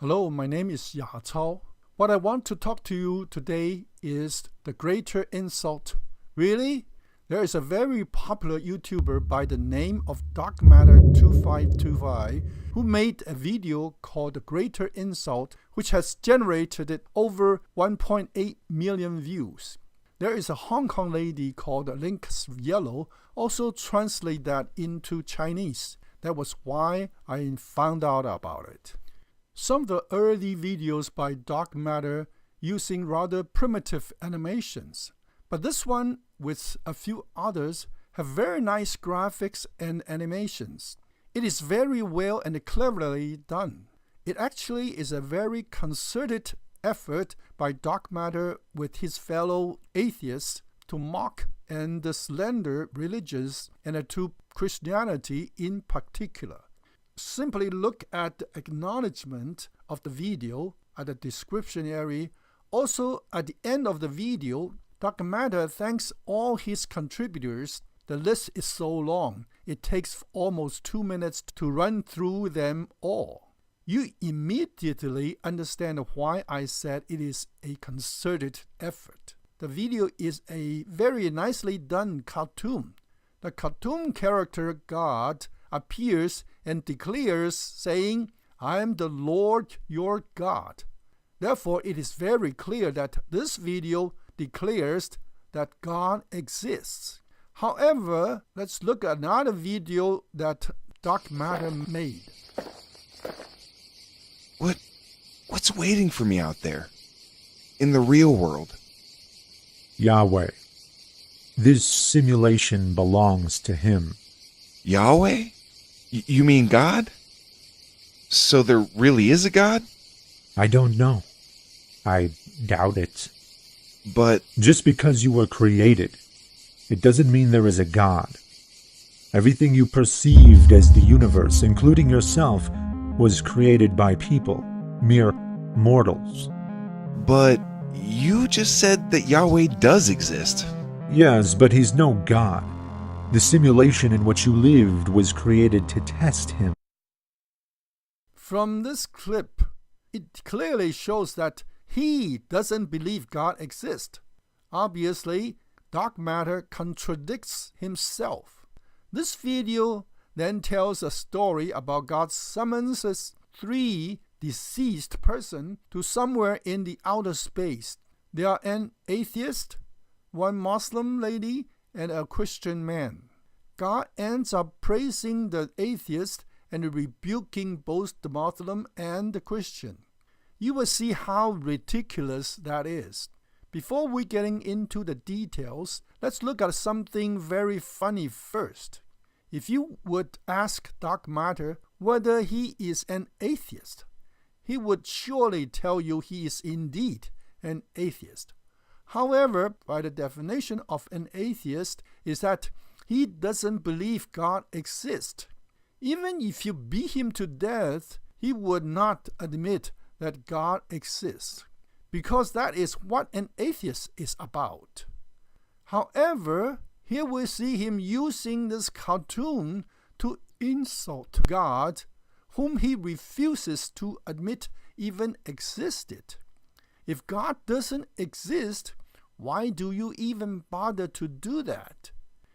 Hello, my name is Ya Chao. What I want to talk to you today is the greater insult. Really? There is a very popular YouTuber by the name of DarkMatter 2525 who made a video called The Greater Insult, which has generated over 1.8 million views. There is a Hong Kong lady called Link's Yellow also translate that into Chinese. That was why I found out about it. Some of the early videos by DarkMatter using rather primitive animations, but this one with a few others have very nice graphics and animations. It is very well and cleverly done. It actually is a very concerted effort by DarkMatter with his fellow atheists to mock and slander religions and to Christianity in particular. Simply look at the acknowledgement of the video at the description area. Also, at the end of the video, DarkMatter thanks all his contributors. The list is so long, it takes almost 2 minutes to run through them all. You immediately understand why I said it is a concerted effort. The video is a very nicely done cartoon. The cartoon character God appears and declares, saying, "I am the Lord your God." Therefore, it is very clear that this video declares that God exists. However, let's look at another video that DarkMatter made. What's waiting for me out there? In the real world? Yahweh. This simulation belongs to him. Yahweh? You mean God? So there really is a God? I don't know. I doubt it. But just because you were created, it doesn't mean there is a God. Everything you perceived as the universe, including yourself, was created by people, mere mortals. But you just said that Yahweh does exist. Yes, but he's no God. The simulation in which you lived was created to test him. From this clip, it clearly shows that he doesn't believe God exists. Obviously, DarkMatter contradicts himself. This video then tells a story about God summons 3 deceased persons to somewhere in the outer space. They are an atheist, one Muslim lady, and a Christian man. God ends up praising the atheist and rebuking both the Muslim and the Christian. You will see how ridiculous that is. Before we getting into the details, let's look at something very funny first. If you would ask DarkMatter whether he is an atheist, he would surely tell you he is indeed an atheist. However, by the definition of an atheist is that he doesn't believe God exists. Even if you beat him to death, he would not admit that God exists, because that is what an atheist is about. However, here we see him using this cartoon to insult God, whom he refuses to admit even existed. If God doesn't exist, why do you even bother to do that?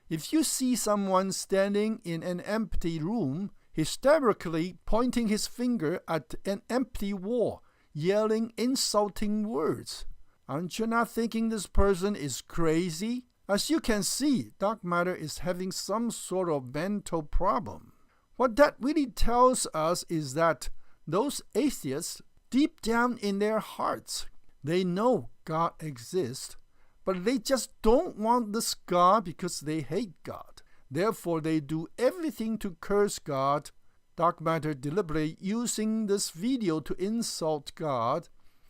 If you see someone standing in an empty room, hysterically pointing his finger at an empty wall, yelling insulting words, aren't you not thinking this person is crazy? As you can see, DarkMatter is having some sort of mental problem. What that really tells us is that those atheists, deep down in their hearts, they know God exists, but they just don't want this God because they hate God. Therefore, they do everything to curse God. DarkMatter deliberately using this video to insult God.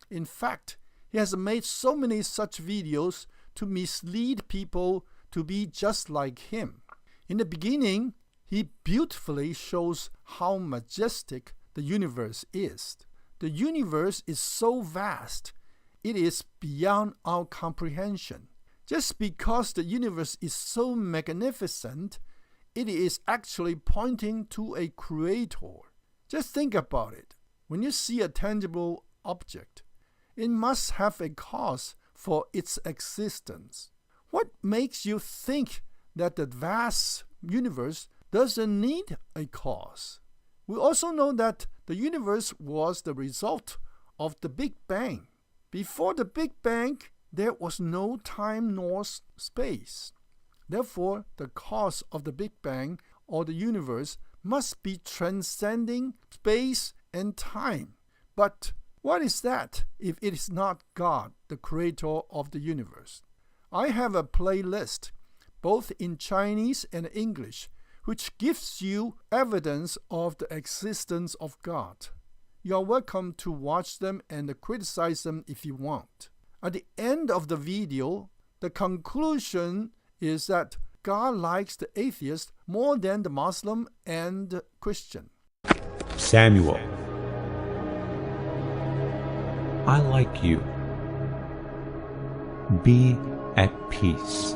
In fact, he has made so many such videos to mislead people to be just like him. In the beginning, he beautifully shows how majestic the universe is. The universe is so vast, it is beyond our comprehension. Just because the universe is so magnificent, it is actually pointing to a creator. Just think about it. When you see a tangible object, it must have a cause for its existence. What makes you think that the vast universe doesn't need a cause? We also know that the universe was the result of the Big Bang. Before the Big Bang, there was no time nor space. Therefore, the cause of the Big Bang or the universe must be transcending space and time. But what is that if it is not God, the creator of the universe? I have a playlist, both in Chinese and English, which gives you evidence of the existence of God. You are welcome to watch them and criticize them if you want. At the end of the video, the conclusion is that God likes the atheist more than the Muslim and the Christian. Samuel, I like you. Be at peace.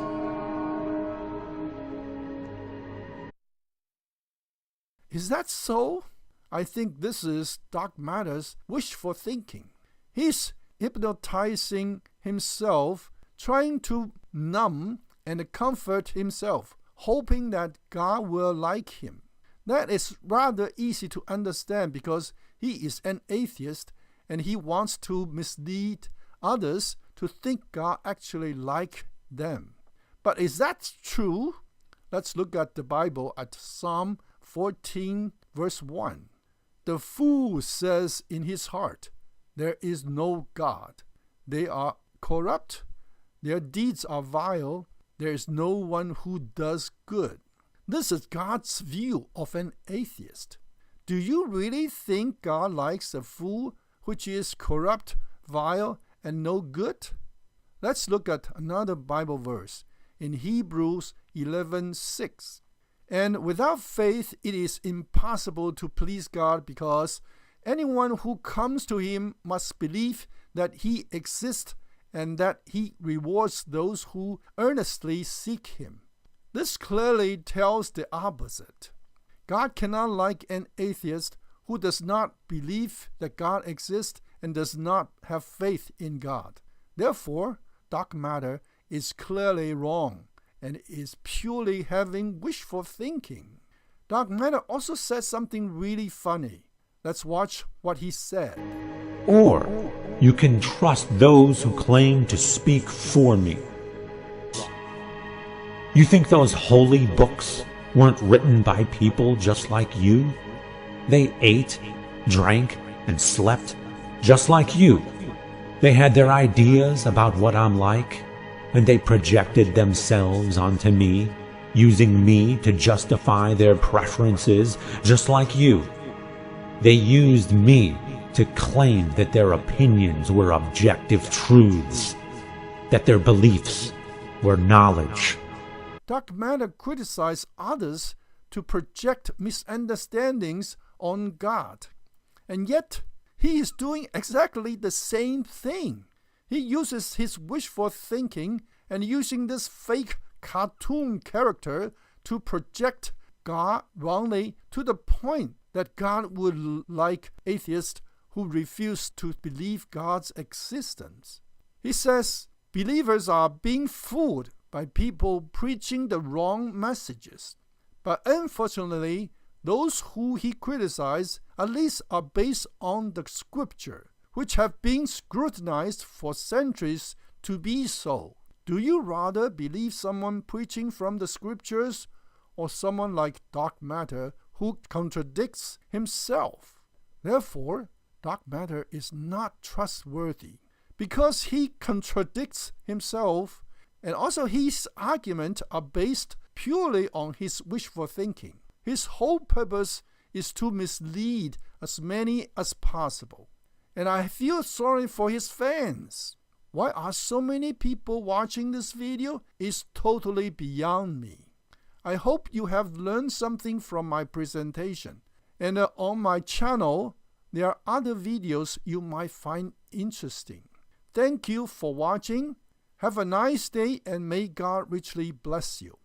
Is that so? I think this is DarkMatter's wishful thinking. He's hypnotizing himself, trying to numb and comfort himself, hoping that God will like him. That is rather easy to understand because he is an atheist and he wants to mislead others to think God actually likes them. But is that true? Let's look at the Bible at Psalm 14 verse 1. The fool says in his heart, there is no God. They are corrupt. Their deeds are vile. There is no one who does good. This is God's view of an atheist. Do you really think God likes a fool which is corrupt, vile, and no good? Let's look at another Bible verse in Hebrews 11:6. And without faith it is impossible to please God, because anyone who comes to him must believe that he exists and that he rewards those who earnestly seek him. This clearly tells the opposite. God cannot like an atheist who does not believe that God exists and does not have faith in God. Therefore, DarkMatter is clearly wrong and is purely having wishful thinking. DarkMatter also said something really funny. Let's watch what he said. Or you can trust those who claim to speak for me. You think those holy books weren't written by people just like you? They ate, drank, and slept just like you. They had their ideas about what I'm like, and they projected themselves onto me, using me to justify their preferences just like you. They used me to claim that their opinions were objective truths, that their beliefs were knowledge. DarkMatter criticized others to project misunderstandings on God, and yet he is doing exactly the same thing. He uses his wishful thinking and using this fake cartoon character to project God wrongly to the point that God would like atheists who refuse to believe God's existence. He says believers are being fooled by people preaching the wrong messages. But unfortunately, those who he criticized at least are based on the scripture, which have been scrutinized for centuries to be so. Do you rather believe someone preaching from the scriptures or someone like DarkMatter who contradicts himself? Therefore, DarkMatter is not trustworthy because he contradicts himself, and also his arguments are based purely on his wishful thinking. His whole purpose is to mislead as many as possible. And I feel sorry for his fans. Why are so many people watching this video is totally beyond me. I hope you have learned something from my presentation. And on my channel, there are other videos you might find interesting. Thank you for watching. Have a nice day and may God richly bless you.